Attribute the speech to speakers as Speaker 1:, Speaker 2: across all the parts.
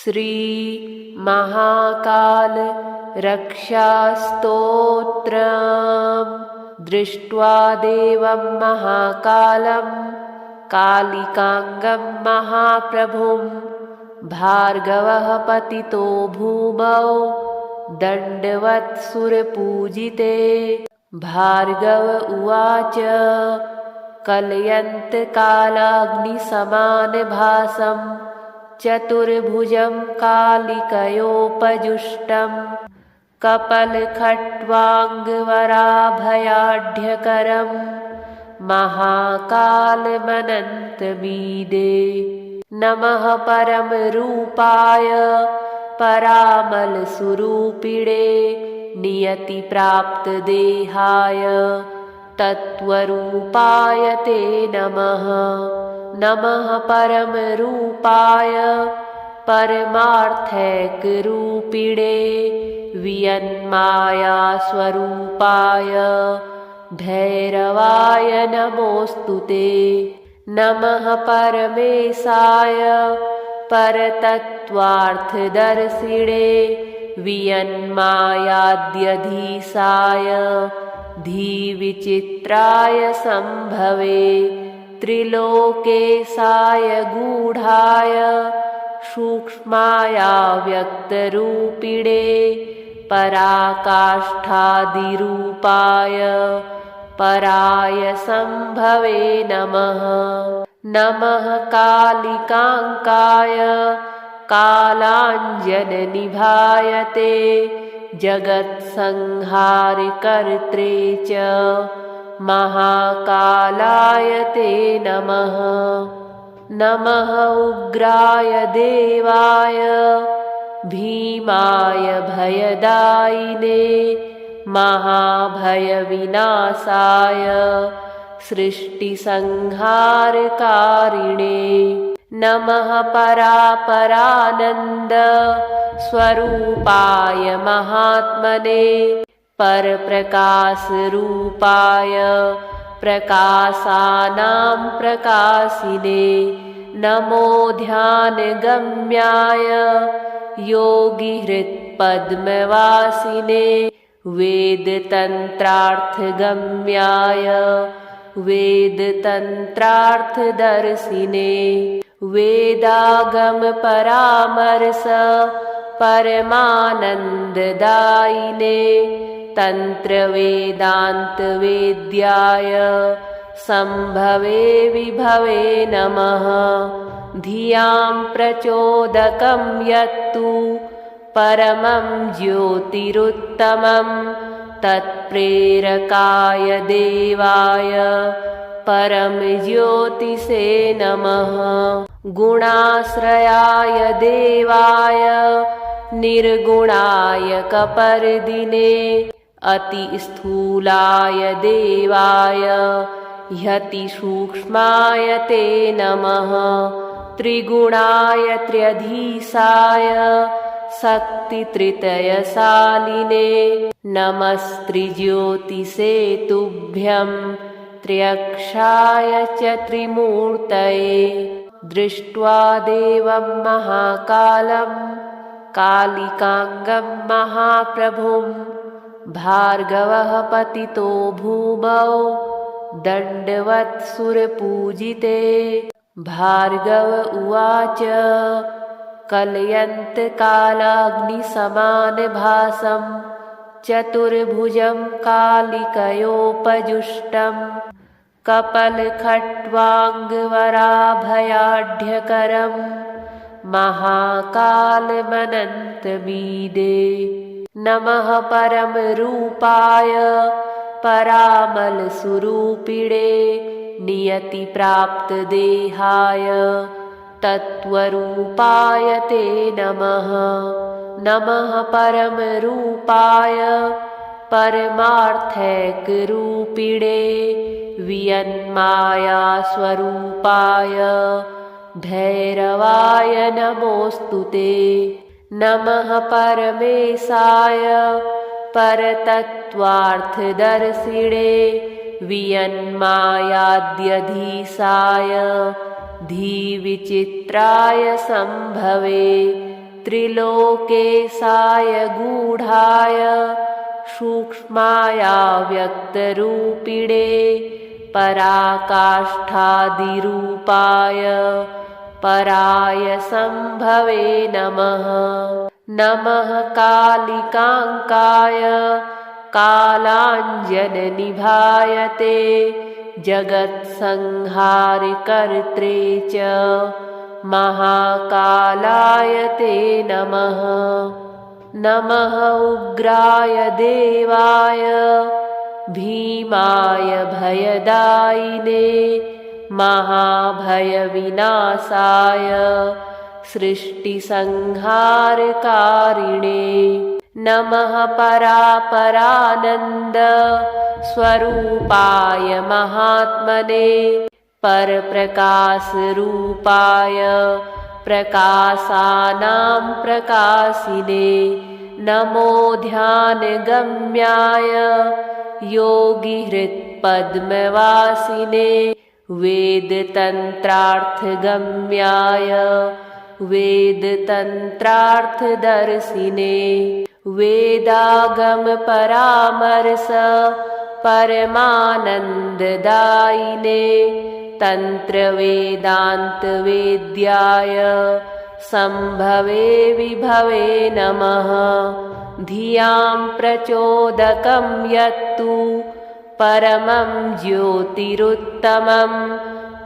Speaker 1: श्री महाकाल रक्षास्तोत्रम्। दृष्ट्वा देवं महाकालं कालिकांगं महाप्रभुं भार्गवः पतितो भूमौ दण्डवत्सुरपूजिते। भार्गव उवाच कलयन्तकालाग्निसमानभासं चतुर्भुजं कालिकयोपजुष्टं कपलखट्वाङ्गवराभयाढ्यकरं महाकालमनन्तमीडे। नमः परमरूपाय परामलस्वरूपिणे नियतिप्राप्तदेहाय तत्त्वरूपाय ते नमः। नमः परमरूपाय परमार्थैकरूपिणे वियन्मायास्वरूपाय भैरवाय नमोऽस्तु ते। नमः परमेशाय परतत्त्वार्थदर्शिने वियन्मायाद्यधीशाय धीविचित्राय सम्भवे। त्रिलोकेशाय गूढाय सूक्ष्माय व्यक्तरूपिणे पराकाष्ठादिरूपाय पराय सम्भवे नमः। नमः कालिकाङ्काय कालाञ्जननिभायते जगत्संहारकर्त्रे च महाकालाय ते नमः। नमः उग्राय देवाय भीमाय भयदायिने महाभयविनाशाय सृष्टिसंहारकारिणे। नमः परापरानन्द स्वरूपाय महात्मने परप्रकाशरूपाय प्रकाशानां प्रकाशिने। नमो ध्यानगम्याय योगिहृत्पद्मवासिने वेदतन्त्रार्थगम्याय वेदतन्त्रार्थदर्शिने। वेदागमपरामर्श परमानन्ददायिने तन्त्रवेदान्तवेद्याय सम्भवे विभवे नमः। धियां प्रचोदकं यत्तु परमं ज्योतिरुत्तमं तत्प्रेरकाय देवाय परमज्योतिषे नमः। गुणाश्रयाय देवाय निर्गुणाय कपर्दिने अतिस्थूलाय देवाय ह्यतिसूक्ष्माय ते नमः। त्रिगुणाय त्र्यधीशाय शक्तित्रितयशालिने नमस्त्रिज्योतिषे तुभ्यं त्र्यक्षाय च त्रिमूर्तये। दृष्ट्वा देवं महाकालं कालिकांगं महाप्रभुं भार्गवः पतितो भूमौ दण्डवत्सुरपूजिते। भार्गव उवाच कलयन्तकालाग्निसमानभासं चतुर्भुजं कालिकयोपजुष्टं कपलखट्वाङ्गवराभयाढ्यकरं महाकालमनन्तमीडे। नमः परमरूपाय परामलस्वरूपिणे नियतिप्राप्तदेहाय तत्त्वरूपाय ते नमः। नमः परमरूपाय परमार्थैकरूपिणे वियन्मायास्वरूपाय भैरवाय नमोऽस्तु ते। नमः परमेशाय परतत्त्वार्थदर्शिने वियन्मायाद्यधीशाय धीविचित्राय सम्भवे। त्रिलोकेशाय गूढाय सूक्ष्माया व्यक्तरूपिणे पराकाष्ठादिरूपाय पराय संभवे नमः। नमः कालिकाङ्काय कालाञ्जननिभायते जगत्संहारकर्त्रे च महाकालाय ते नमः। नमः उग्राय देवाय भीमाय भयदायिने महाभयविनाशाय सृष्टिसंहारकारिणे। नमः परापरानन्द स्वरूपाय महात्मने परप्रकाशरूपाय प्रकाशानां प्रकाशिने। नमो ध्यानगम्याय योगिहृत्पद्मवासिने वेदतन्त्रार्थगम्याय वेदतन्त्रार्थदर्शिने। वेदागमपरामर्श परमानन्ददायिने तन्त्रवेदान्तवेद्याय संभवे विभवे नमः। धियां प्रचोदकं यत्तु परमं ज्योतिरुत्तमं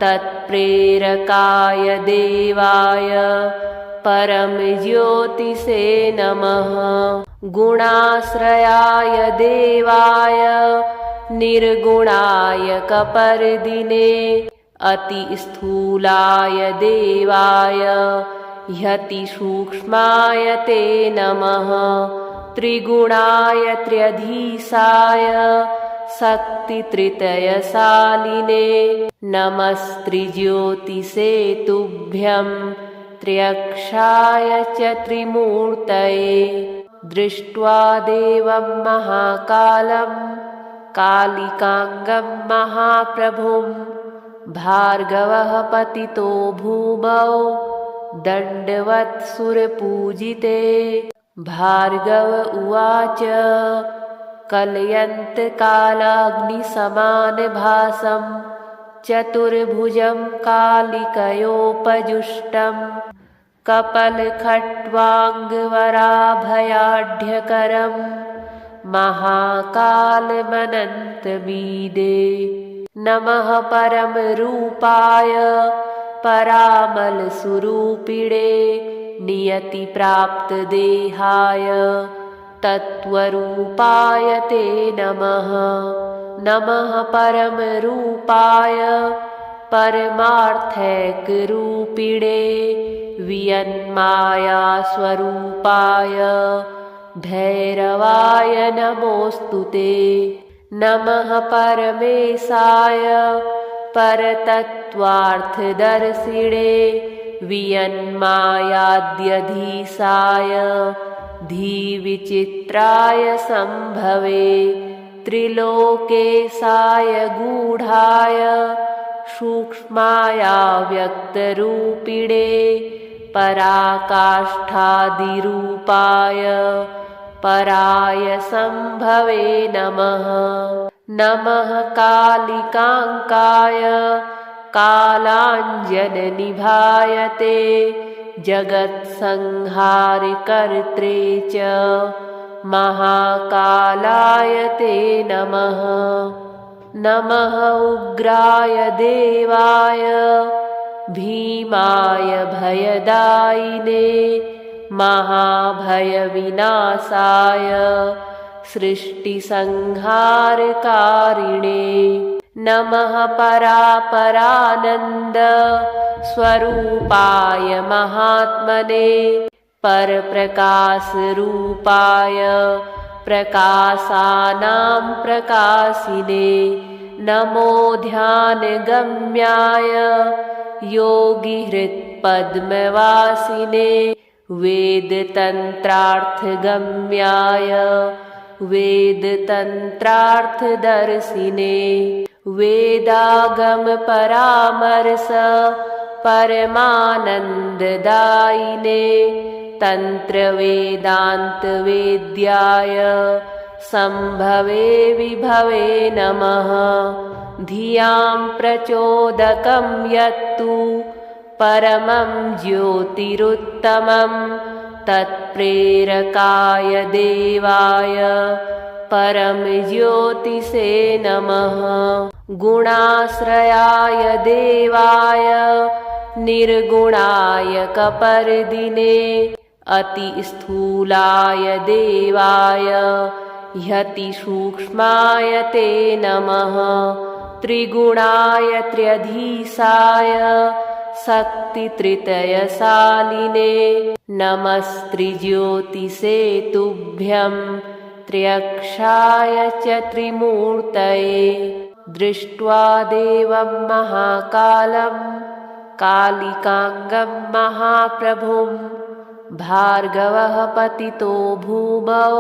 Speaker 1: तत्प्रेरकाय देवाय परमज्योतिषे नमः। गुणाश्रयाय देवाय निर्गुणाय कपर्दिने अतिस्थूलाय देवाय ह्यतिसूक्ष्माय ते नमः। त्रिगुणाय त्र्यधीशाय शक्तित्रितयशालिने नमस्त्रिज्योतिषे तुभ्यं त्र्यक्षाय च त्रिमूर्तये। दृष्ट्वा देवं महाकालं कालिकाङ्गं महाप्रभुं भार्गवः पतितो भूमौ दण्डवत्सुरपूजिते। भार्गव उवाच कलयन्तकालाग्निसमानभासं चतुर्भुजं कालिकयोपजुष्टं कपलखट्वाङ्गवराभयाढ्यकरं महाकालमनन्तमीडे। नमः परमरूपाय परामलस्वरूपिणे नियतिप्राप्तदेहाय तत्त्वरूपाय ते नमः। नमः परमरूपाय परमार्थैकरूपिणे वियन्मायास्वरूपाय भैरवाय नमोऽस्तु ते। नमः परमेशाय परतत्त्वार्थदर्शिणे वियन्मायाद्यधीशाय धीविचित्राय संभवे। त्रिलोकेशाय गूढाय सूक्ष्माया व्यक्तरूपिणे पराकाष्ठादिरूपाय पराय संभवे नमः। नमः कालिकाङ्काय कालाञ्जननिभायते जगत्संहारकर्त्रे च महाकालाय ते नमः। नमः उग्राय देवाय भीमाय भयदायिने महाभयविनाशाय सृष्टिसंहारकारिणे। नमः परापरानन्द स्वरूपाय महात्मने परप्रकाशरूपाय प्रकाशानां प्रकाशिने। नमो ध्यानगम्याय योगिहृत्पद्मवासिने वेदतन्त्रार्थगम्याय वेदतन्त्रार्थदर्शिने। वेदागमपरामर्श परमानन्ददायिने तन्त्रवेदान्तवेद्याय सम्भवे विभवे नमः। धियां प्रचोदकं यत्तु परमं ज्योतिरुत्तमं तत्प्रेरकाय देवाय परमज्योतिषे नमः। गुणाश्रयाय देवाय निर्गुणाय कपर्दिने अतिस्थूलाय देवाय ह्यतिसूक्ष्माय ते नमः। त्रिगुणाय त्र्यधीशाय शक्तित्रितयशालिने नमस्त्रिज्योतिषे तुभ्यं त्र्यक्षाय च त्रिमूर्तये। दृष्ट्वा देवं महाकालं कालिकांगं महाप्रभुं भार्गवः पतितो भूमौ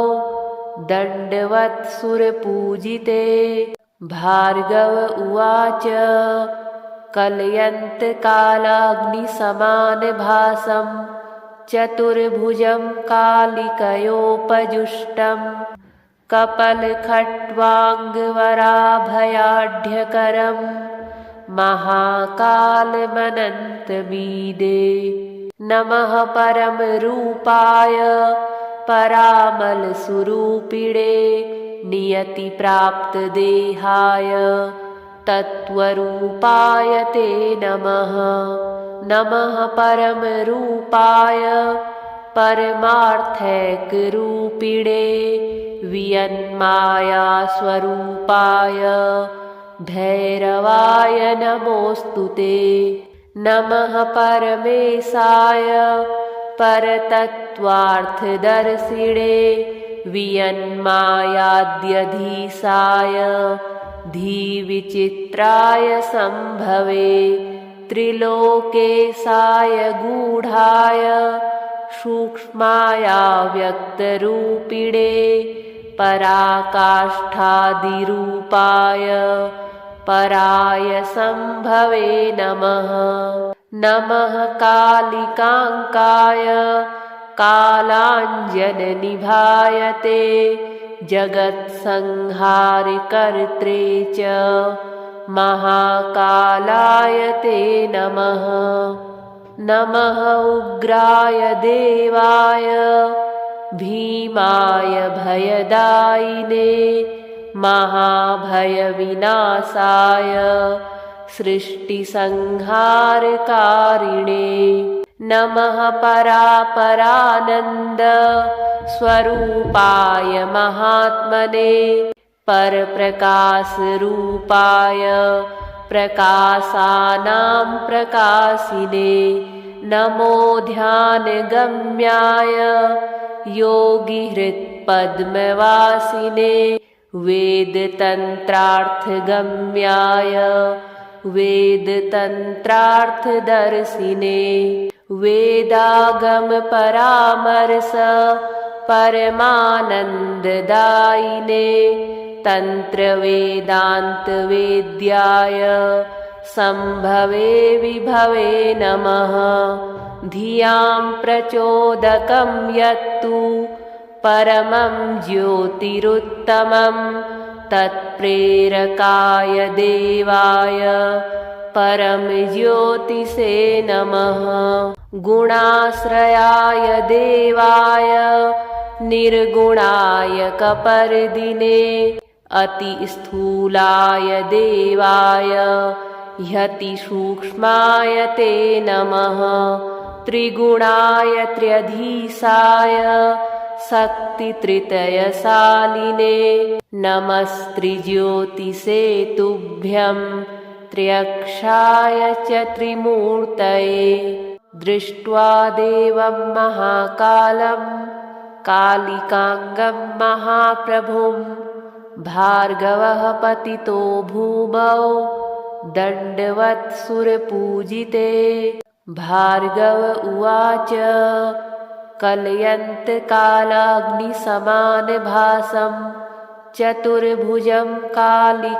Speaker 1: दण्डवत्सुरपूजिते। भार्गव उवाच कलयन्तकालाग्निसमानभासं चतुर्भुजं कालिकयोपजुष्टं कपलखट्वाङ्गवराभयाढ्यकरं महाकालमनन्तमीडे। नमः परमरूपाय परामलस्वरूपिणे नियतिप्राप्तदेहाय तत्त्वरूपाय ते नमः। नमः परमरूपाय परमार्थैकरूपिणे वियन्मायास्वरूपाय भैरवाय नमोऽस्तु ते। नमः परमेशाय परतत्त्वार्थदर्शिणे वियन्मायाद्यधीशाय धीविचित्राय सम्भवे। त्रिलोकेशाय गूढाय सूक्ष्माया व्यक्तरूपिणे पराकाष्ठादिरूपाय पराय सम्भवे नमः। नमः कालिकाङ्काय कालाञ्जननिभायते जगत्संहारकर्त्रे च महाकालाय ते नमः। नमः उग्राय देवाय भीमाय भयदायिने महाभयविनाशाय सृष्टिसंहारकारिणे। नमः परापरानन्द स्वरूपाय महात्मने परप्रकाशरूपाय प्रकाशानां प्रकाशिने। नमो ध्यानगम्याय योगिहृत्पद्मवासिने वेदतन्त्रार्थगम्याय वेदतन्त्रार्थदर्शिने। वेदागमपरामर्श परमानन्ददायिने तन्त्रवेदान्तवेद्याय सम्भवे विभवे नमः। धियां प्रचोदकं यत्तु परमं ज्योतिरुत्तमं तत्प्रेरकाय देवाय परमज्योतिषे नमः। गुणाश्रयाय देवाय निर्गुणाय कपर्दिने अतिस्थूलाय देवाय ह्यतिसूक्ष्माय ते नमः। त्रिगुणाय त्र्यधीशाय शक्तित्रितयशालिने नमस्त्रिज्योतिषे तुभ्यं त्र्यक्षाय च त्रिमूर्तये। दृष्ट्वा देवं महाकालं कालिकांगं महाप्रभुं भार्गवः पतितो भूमौ दण्डवत्सुरपूजिते। भार्गव उवाच कलयन्तकालाग्निसमानभासं चतुर्भुजं कालिकयोपजुष्टं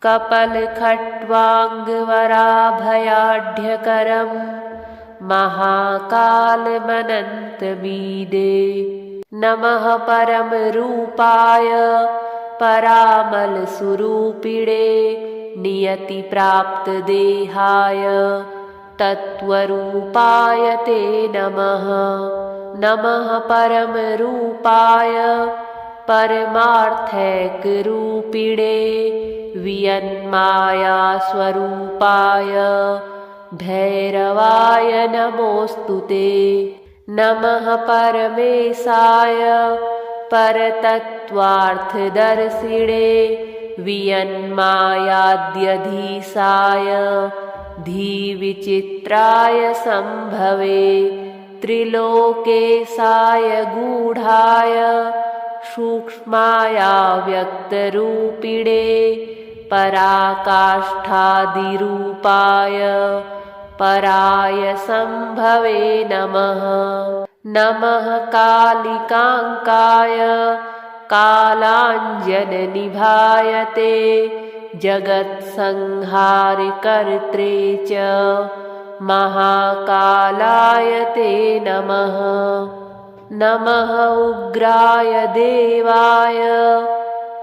Speaker 1: कपलखट्वाङ्गवराभयाढ्यकरं महाकालमनन्तमीडे नमः परमरूपाय परामलस्वरूपिणे नियतिप्राप्तदेहाय तत्त्वरूपाय ते नमः। नमः परमरूपाय परमार्थैकरूपिणे वियन्मायास्वरूपाय भैरवाय नमोऽस्तु ते। नमः परमेशाय परतत्त्वार्थदर्शिणे वियन्मायाद्यधीशाय धीविचित्राय सम्भवे त्रिलोकेशाय गूढाय सूक्ष्माया व्यक्तरूपिणे पराकाष्ठादिरूपाय पराय सम्भवे नमः। नमः कालिकाङ्काय कालाञ्जननिभायते जगत्संहारकर्त्रे च महाकालाय ते नमः। नमः उग्राय देवाय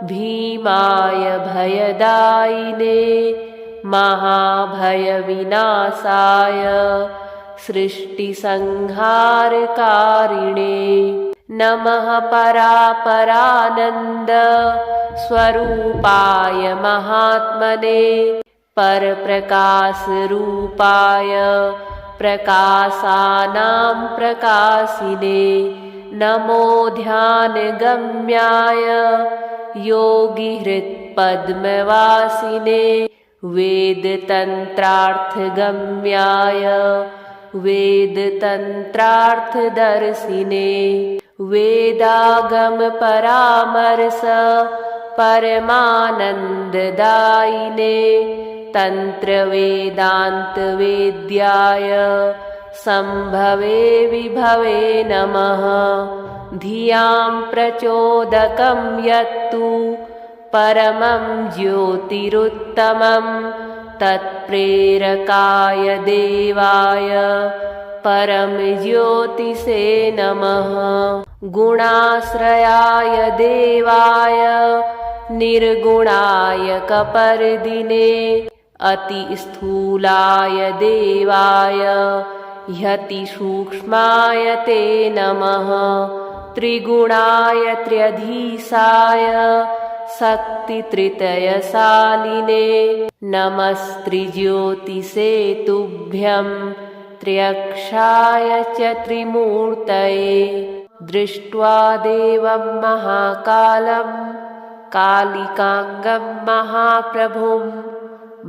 Speaker 1: भीमाय भयदायिने महाभयविनाशाय सृष्टिसंहारकारिणे नमः परापरानन्द स्वरूपाय महात्मने परप्रकाशरूपाय प्रकाशानां प्रकाशिने नमो ध्यानगम्याय योगिहृत्पद्मवासिने वेदतन्त्रार्थगम्याय वेदतन्त्रार्थदर्शिने वेदागमपरामर्श परमानन्ददायिने तन्त्रवेदान्तवेद्याय सम्भवे विभवे नमः। धियां प्रचोदकं यत्तु परमं ज्योतिरुत्तमं तत्प्रेरकाय देवाय परमज्योतिषे नमः। गुणाश्रयाय देवाय निर्गुणाय कपर्दिने अतिस्थूलाय देवाय ह्यतिसूक्ष्माय ते नमः। त्रिगुणाय त्र्यधीशाय शक्तित्रितयशालिने नमस्त्रिज्योतिषे तुभ्यं त्र्यक्षाय च त्रिमूर्तये। दृष्ट्वा देवं महाकालं कालिकाङ्गं महाप्रभुं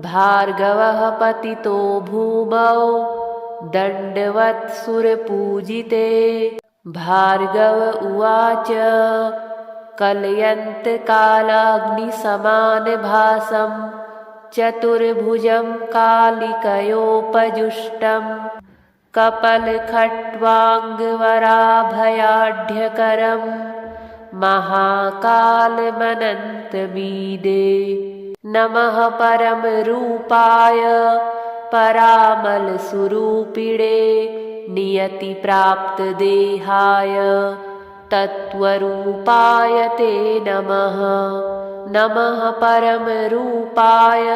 Speaker 1: भार्गवः पतितो भूमौ दण्डवत्सुरपूजिते। भार्गव उवाच कलयन्तकालाग्निसमानभासं चतुर्भुजं कालिकयोपजुष्टं कपलखट्वाङ्गवराभयाढ्यकरं महाकालमनन्तमीडे नमः परमरूपाय परामलस्वरूपिणे नियतिप्राप्तदेहाय तत्त्वरूपाय ते नमः। नमः परमरूपाय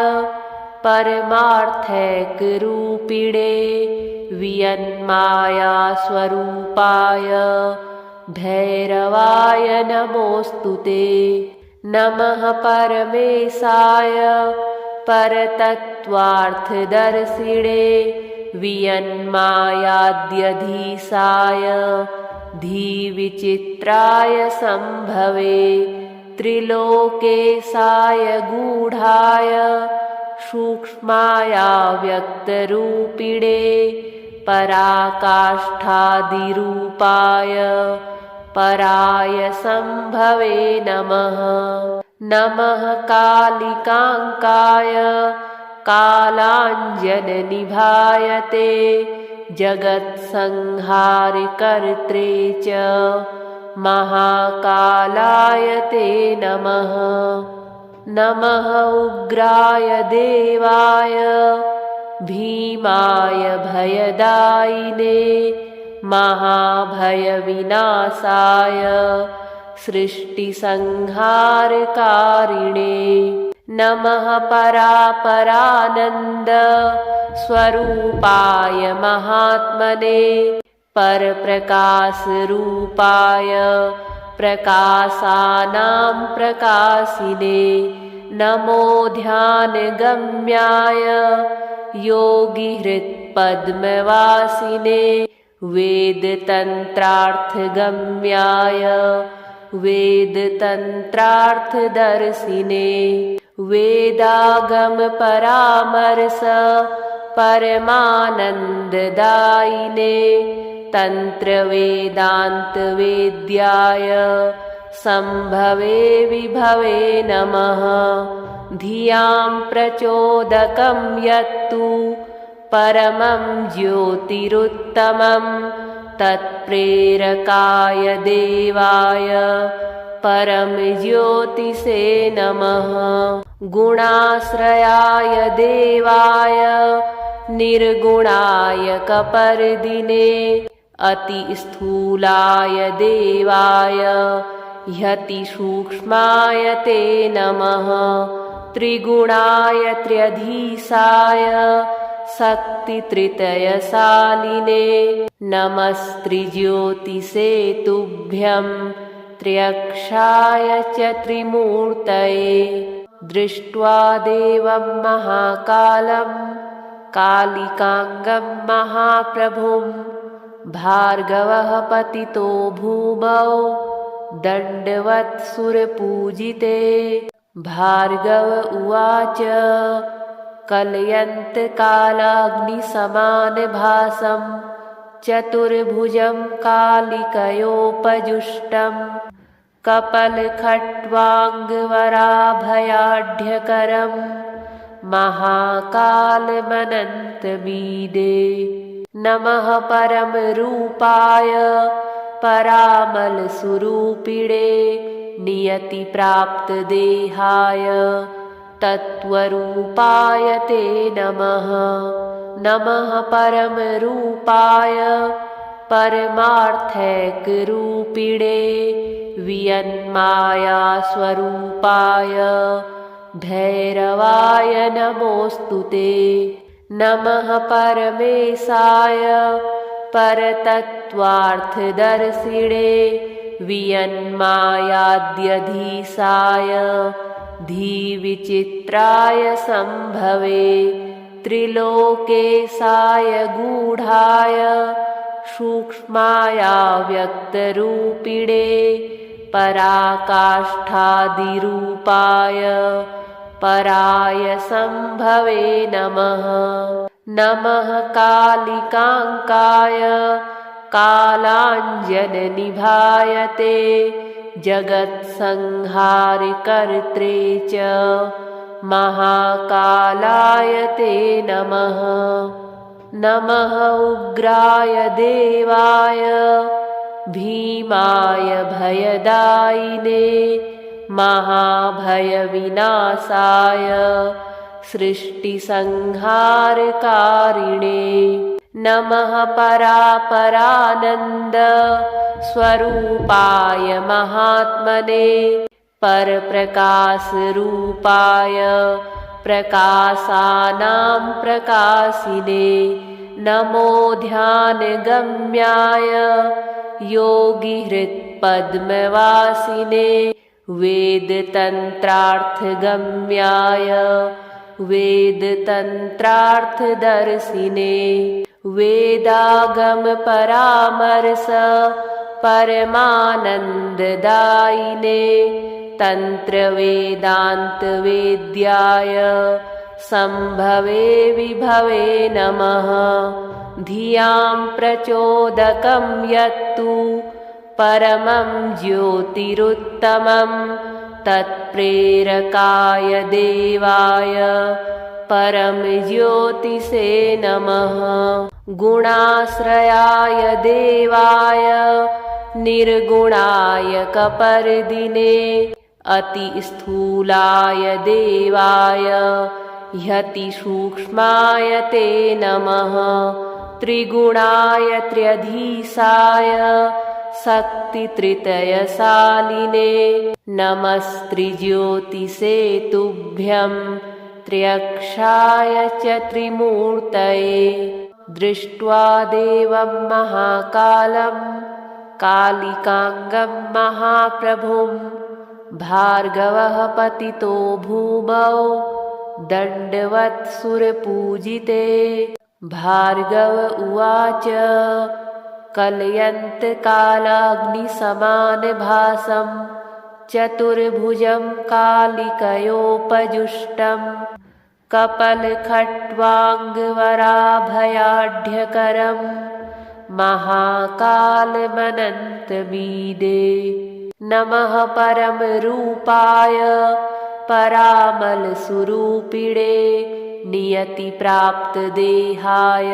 Speaker 1: परमार्थैकरूपिणे वियन्मायास्वरूपाय भैरवाय नमोऽस्तु ते। नमः परमेशाय परतत्त्वार्थदर्शिणे वियन्मायाद्यधीशाय धीविचित्राय सम्भवे त्रिलोकेशाय गूढाय सूक्ष्माया व्यक्तरूपिणे पराकाष्ठादिरूपाय पराय सम्भवे नमः। नमः कालिकाङ्काय कालाञ्जननिभायते जगत्संहारकर्त्रे च महाकालाय ते नमः। नमः उग्राय देवाय भीमाय भयदायिने महाभयविनाशाय सृष्टिसंहारकारिणे नमः परापरानन्द स्वरूपाय महात्मने परप्रकाशरूपाय प्रकाशानां प्रकाशिने नमो ध्यानगम्याय योगिहृत्पद्मवासिने वेदतन्त्रार्थगम्याय वेदतन्त्रार्थदर्शिने वेदागमपरामर्श परमानन्ददायिने तन्त्रवेदान्तवेद्याय सम्भवे विभवे नमः धियां प्रचोदकं यत्तु परमं ज्योतिरुत्तमं तत्प्रेरकाय देवाय परमज्योतिषे नमः गुणाश्रयाय देवाय निर्गुणाय कपर्दिने अतिस्थूलाय देवाय ह्यतिसूक्ष्माय ते नमः त्रिगुणाय त्र्यधीशाय शक्तित्रितयशालिने नमस्त्रिज्योतिषे तुभ्यं त्र्यक्षाय च त्रिमूर्तये दृष्ट्वा देवं महाकालं कालिकांगं महाप्रभुं भार्गवः पतितो भूमौ दण्डवत्सुरपूजिते भार्गव उवाच कलयन्तकालाग्निसमानभासं चतुर्भुजं कालिकयोपजुष्टं कपलखट्वाङ्गवराभयाढ्यकरं महाकालमनन्तमीडे नमः परमरूपाय परामलस्वरूपिणे नियतिप्राप्तदेहाय तत्त्वरूपाय ते नमः नमः परमरूपाय परमार्थैकरूपिणे वियन्मायास्वरूपाय भैरवाय नमोऽस्तु ते नमः परमेशाय परतत्त्वार्थदर्शिणे वियन्मायाद्यधीशाय धीविचित्राय सम्भवे त्रिलोकेशाय गूढाय सूक्ष्माया व्यक्तरूपिणे पराकाष्ठादिरूपाय पराय सम्भवे नमः नमः कालिकाङ्काय कालाञ्जननिभायते जगत्संहारकर्त्रे च महाकालाय ते नमः नमः उग्राय देवाय भीमाय भयदायिने महाभयविनाशाय सृष्टिसंहारकारिणे नमः परापरानन्द स्वरूपाय महात्मने परप्रकाशरूपाय प्रकाशानां प्रकाशिने नमो ध्यानगम्याय योगिहृत्पद्मवासिने वेदतन्त्रार्थगम्याय वेदतन्त्रार्थदर्शिने वेदागमपरामर्श परमानन्ददायिने तन्त्रवेदान्तवेद्याय सम्भवे विभवे नमः धियां प्रचोदकं यत्तु परमं ज्योतिरुत्तमं तत्प्रेरकाय देवाय परमज्योतिषे नमः गुणाश्रयाय देवाय निर्गुणाय कपर्दिने अतिस्थूलाय देवाय ह्यतिसूक्ष्माय ते नमः त्रिगुणाय त्र्यधीशाय शक्तित्रितयशालिने नमस्त्रिज्योतिषे तुभ्यं त्र्यक्षाय च त्रिमूर्तये दृष्ट्वा देवं महाकालं कालिकांगं महाप्रभुं भार्गवः पतितो भूमौ दण्डवत्सुरपूजिते भार्गव उवाच कलयन्तकालाग्निसमानभासं चतुर्भुजं कालिकयोपजुष्टं कपलखट्वाङ्गवराभयाढ्यकरं महाकालमनन्तमीडे नमः परमरूपाय परामलस्वरूपिणे नियतिप्राप्तदेहाय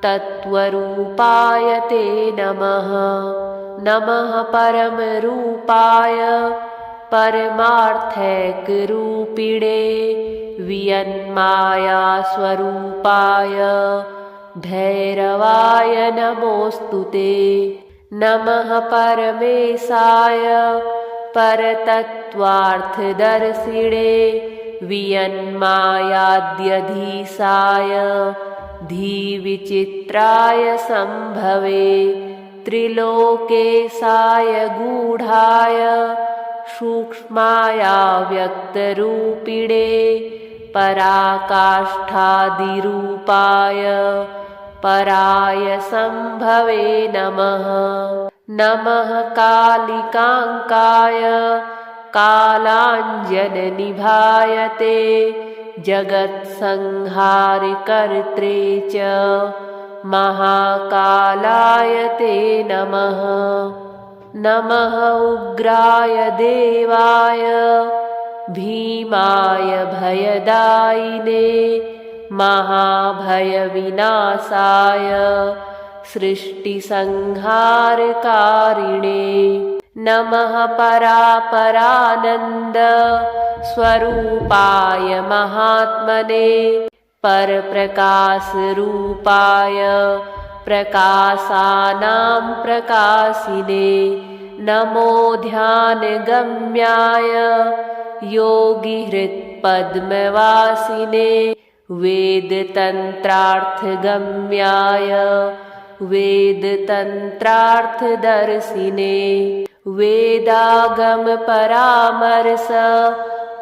Speaker 1: तत्त्वरूपाय ते नमः नमः परमरूपाय परमार्थैकरूपिणे वियन्मायास्वरूपाय भैरवाय नमोऽस्तु ते नमः परमेशाय परतत्त्वार्थदर्शिणे वियन्मायाद्यधीशाय धीविचित्राय सम्भवे त्रिलोकेशाय गूढाय सूक्ष्माया व्यक्तरूपिणे पराकाष्ठादिरूपाय पराय सम्भवे नमः नमः कालिकाङ्काय कालाञ्जननिभायते जगत्संहारकर्त्रे च महाकालाय ते नमः नमः उग्राय देवाय भीमाय भयदायिने महाभयविनाशाय सृष्टिसंहारकारिणे नमः परापरानन्द स्वरूपाय महात्मने परप्रकाशरूपाय प्रकाशानां प्रकाशिने नमो ध्यानगम्याय योगिहृत्पद्मवासिने वेदतन्त्रार्थगम्याय वेदतन्त्रार्थदर्शिने वेदागमपरामर्श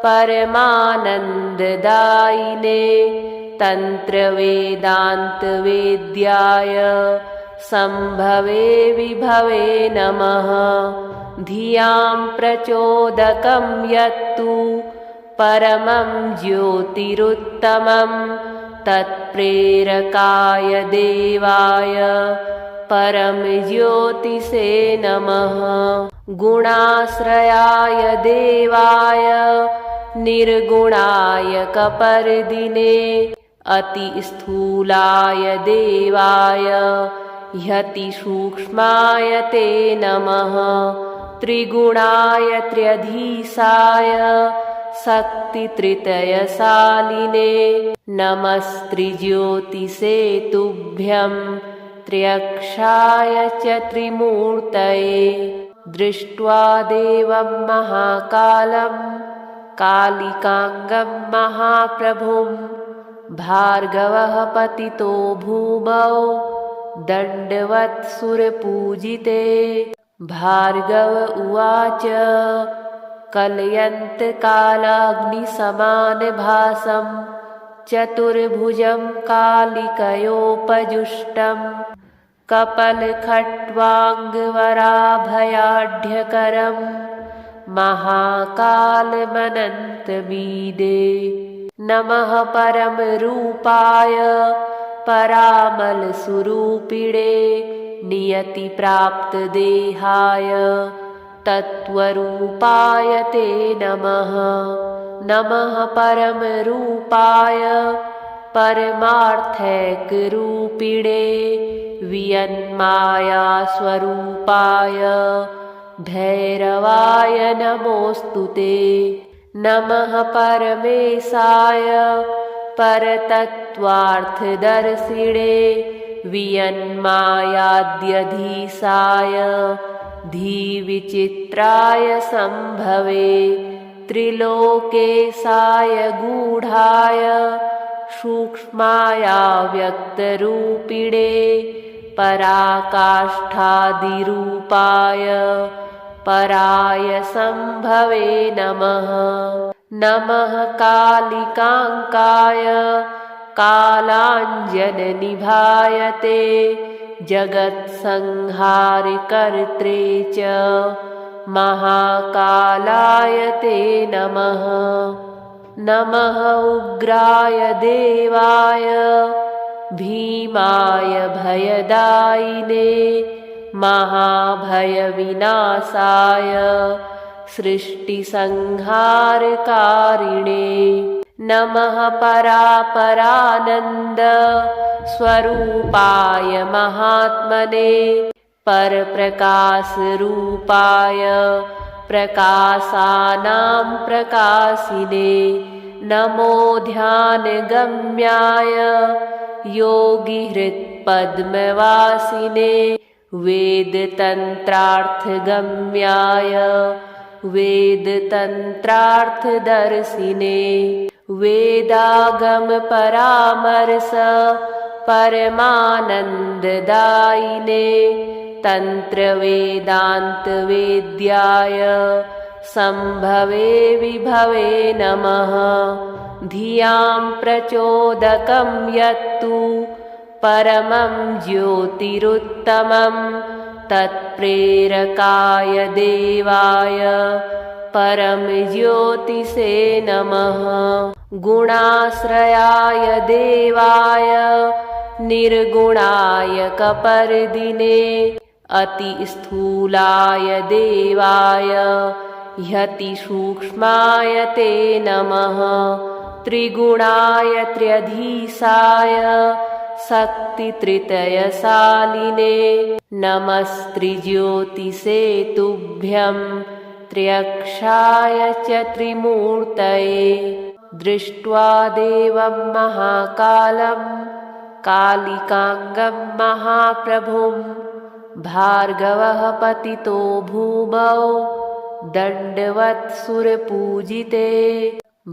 Speaker 1: परमानन्ददायिने तन्त्रवेदान्तवेद्याय सम्भवे विभवे नमः धियां प्रचोदकं यत्तु परमं ज्योतिरुत्तमं तत्प्रेरकाय देवाय परमज्योतिषे नमः गुणाश्रयाय देवाय निर्गुणाय कपर्दिने अतिस्थूलाय देवाय ह्यतिसूक्ष्माय ते नमः त्रिगुणाय त्र्यधीशाय शक्तित्रितयशालिने नमस्त्रिज्योतिषे तुभ्यं त्र्यक्षाय च त्रिमूर्तये दृष्ट्वा देवं महाकालं कालिकांगं महाप्रभुं भार्गवः पतितो भूमौ दण्डवत्सुरपूजिते भार्गव उवाच कलयन्तकालाग्निसमानभासं चतुर्भुजं कालिकयोपजुष्टं कपलखट्वाङ्गवराभयाढ्यकरं महाकालमनन्तमीडे नमः परमरूपाय परामलस्वरूपिणे नियतिप्राप्तदेहाय तत्त्वरूपाय ते नमः नमः परमरूपाय परमार्थैकरूपिणे वियन्मायास्वरूपाय भैरवाय नमोऽस्तु ते नमः परमेशाय परतत्त्वार्थदर्शिणे वियन्मायाद्यधीशाय धीविचित्राय सम्भवे त्रिलोकेशाय गूढाय सूक्ष्माया व्यक्तरूपिणे पराकाष्ठादिरूपाय पराय सम्भवे नमः। नमः कालिकाङ्काय कालाञ्जननिभायते जगत्संहारकर्त्रे च महाकालाय ते नमः। नमः उग्राय देवाय भीमाय भयदायिने महाभयविनाशाय सृष्टिसंहारकारिणे नमः परापरानन्द स्वरूपाय महात्मने परप्रकाशरूपाय प्रकाशानां प्रकाशिने नमो ध्यानगम्याय योगिहृत्पद्मवासिने वेदतन्त्रार्थगम्याय वेदतन्त्रार्थदर्शिने वेदागमपरामर्श परमानन्ददायिने तन्त्रवेदान्तवेद्याय सम्भवे विभवे नमः। धियां प्रचोदकं यत्तु परमं ज्योतिरुत्तमं तत्प्रेरकाय देवाय परमज्योतिषे नमः। गुणाश्रयाय देवाय निर्गुणाय कपर्दिने अतिस्थूलाय देवाय ह्यतिसूक्ष्माय ते नमः। त्रिगुणाय त्र्यधीशाय शक्तित्रितयशालिने नमस्त्रिज्योतिषे तुभ्यं त्र्यक्षाय च त्रिमूर्तये। दृष्ट्वा देवं महाकालं कालिकाङ्गं महाप्रभुं भार्गवः पतितो भूमौ दण्डवत्सुरपूजिते।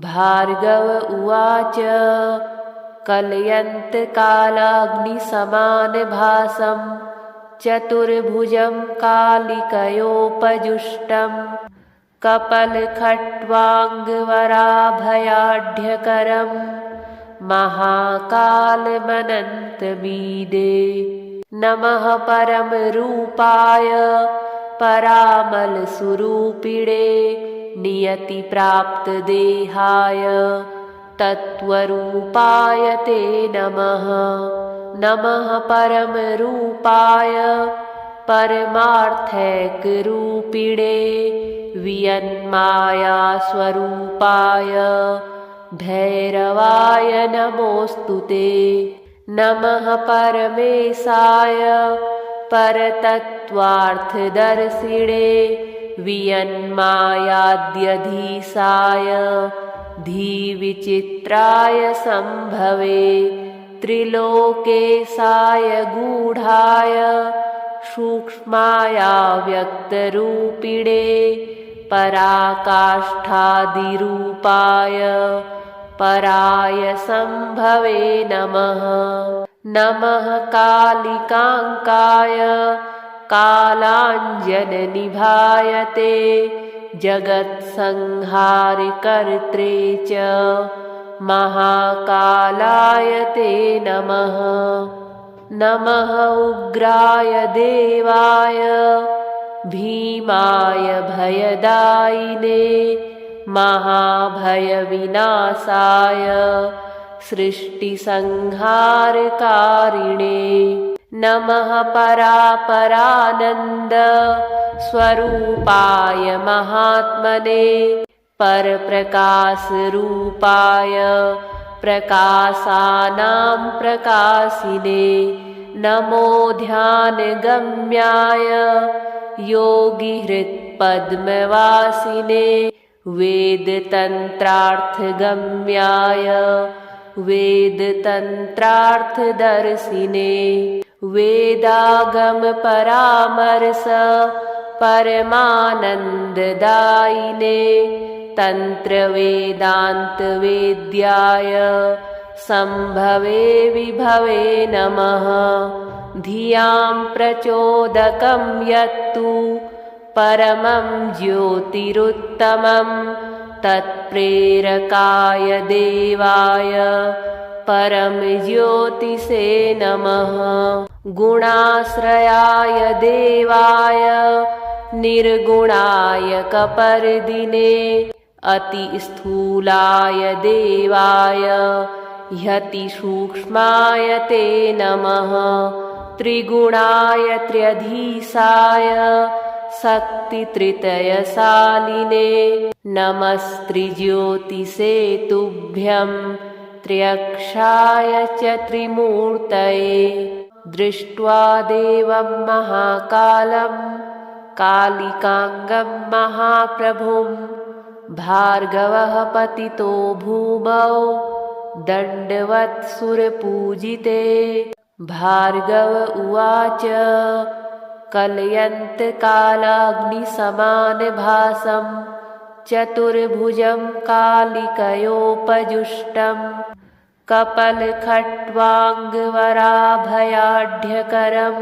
Speaker 1: भार्गव उवाच कलयन्तकालाग्निसमानभासं चतुर्भुजं कालिकयोपजुष्टं कपलखट्वाङ्गवराभयाढ्यकरं महाकालमनन्तमीडे। नमः परमरूपाय परामलस्वरूपिणे नियतिप्राप्तदेहाय तत्त्वरूपाय ते नमः। नमः परमरूपाय परमार्थैकरूपिणे वियन्मायास्वरूपाय भैरवाय नमोऽस्तु ते। नमः परमेशाय परतत्त्वार्थदर्शिणे वियन्मायाद्यधीशाय धीविचित्राय सम्भवे त्रिलोकेशाय गूढाय सूक्ष्माया व्यक्तरूपिणे पराकाष्ठादिरूपाय पराय सम्भवे नमः। नमः कालिकाङ्काय कालाञ्जननिभायते जगत्संहारकर्त्रे च महाकालाय ते नमः। नमः उग्राय देवाय भीमाय भयदायिने महाभयविनाशाय सृष्टिसंहारकारिणे नमः परापरानन्द स्वरूपाय महात्मने परप्रकाशरूपाय प्रकाशानां प्रकाशिने नमो ध्यानगम्याय योगिहृत्पद्मवासिने वेदतन्त्रार्थगम्याय वेदतन्त्रार्थदर्शिने वेदागमपरामर्श परमानन्ददायिने तन्त्रवेदान्तवेद्याय सम्भवे विभवे नमः। धियां प्रचोदकं यत्तु परमं ज्योतिरुत्तमं तत्प्रेरकाय देवाय परमज्योतिषे नमः। गुणाश्रयाय देवाय निर्गुणाय कपर्दिने अतिस्थूलाय देवाय ह्यतिसूक्ष्माय ते नमः। त्रिगुणाय त्र्यधीशाय शक्तित्रितयशालिने नमस्त्रिज्योतिषे तुभ्यं त्र्यक्षाय च त्रिमूर्तये। दृष्ट्वा देवं महाकालं कालिकांगं महाप्रभुं भार्गवः पतितो भूमौ दण्डवत्सुरपूजिते। भार्गव उवाच कलयन्तकालाग्निसमानभासं चतुर्भुजं कालिकयोपजुष्टं कपलखट्वाङ्गवराभयाढ्यकरं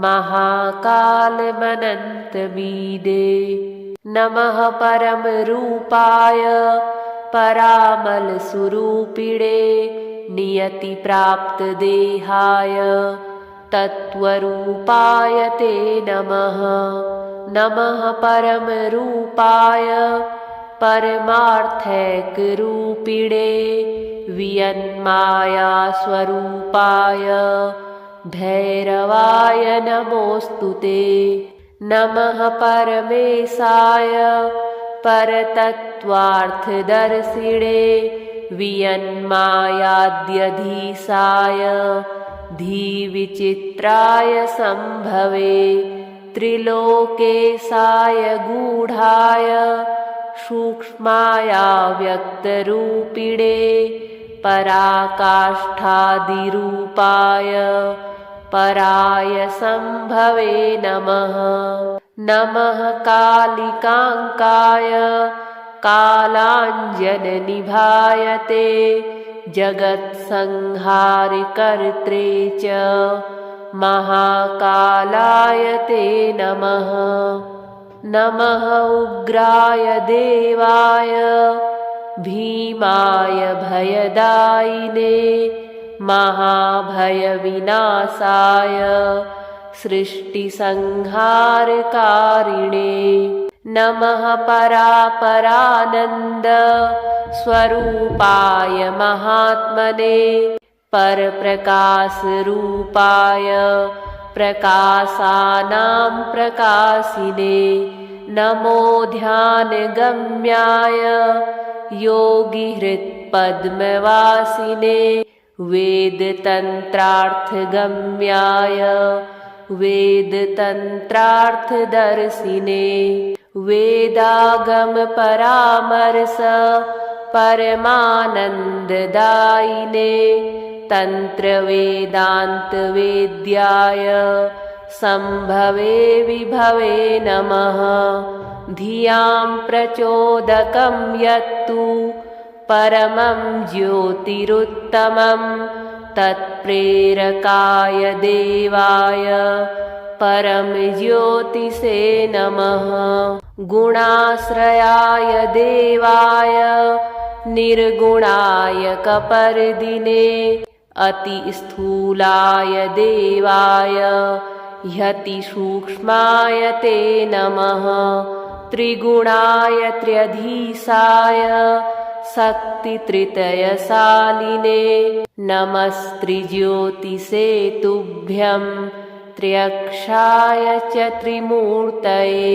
Speaker 1: महाकालमनन्तमीडे। नमः परमरूपाय परामलस्वरूपिणे नियतिप्राप्तदेहाय तत्त्वरूपाय ते नमः। नमः परमरूपाय परमार्थैकरूपिणे वियन्मायास्वरूपाय भैरवाय नमोऽस्तु ते। नमः परमेशाय परतत्त्वार्थदर्शिणे वियन्मायाद्यधीशाय धीविचित्राय सम्भवे। त्रिलोकेशाय गूढाय सूक्ष्माया व्यक्तरूपिणे पराकाष्ठादिरूपाय पराय सम्भवे नमः। नमः कालिकाङ्काय कालाञ्जननिभायते जगत्संहारकर्त्रे च महाकालाय ते नमः। नमः उग्राय देवाय भीमाय भयदायिने महाभयविनाशाय सृष्टिसंहारकारिणे। नमः परापरानन्द स्वरूपाय महात्मने परप्रकाशरूपाय प्रकाशानां प्रकाशिने। नमो ध्यानगम्याय योगिहृत्पद्मवासिने वेदतन्त्रार्थगम्याय वेदतन्त्रार्थदर्शिने वेदागमपरामर्श परमानन्ददायिने तन्त्रवेदान्तवेद्याय सम्भवे विभवे नमः। धियां प्रचोदकं यत्तु परमं ज्योतिरुत्तमं तत्प्रेरकाय देवाय परमज्योतिषे नमः। गुणाश्रयाय देवाय निर्गुणाय कपर्दिने अतिस्थूलाय देवाय ह्यतिसूक्ष्माय ते नमः। त्रिगुणाय त्र्यधीशाय शक्तित्रितयशालिने नमस्त्रिज्योतिषे तुभ्यं त्र्यक्षाय च त्रिमूर्तये।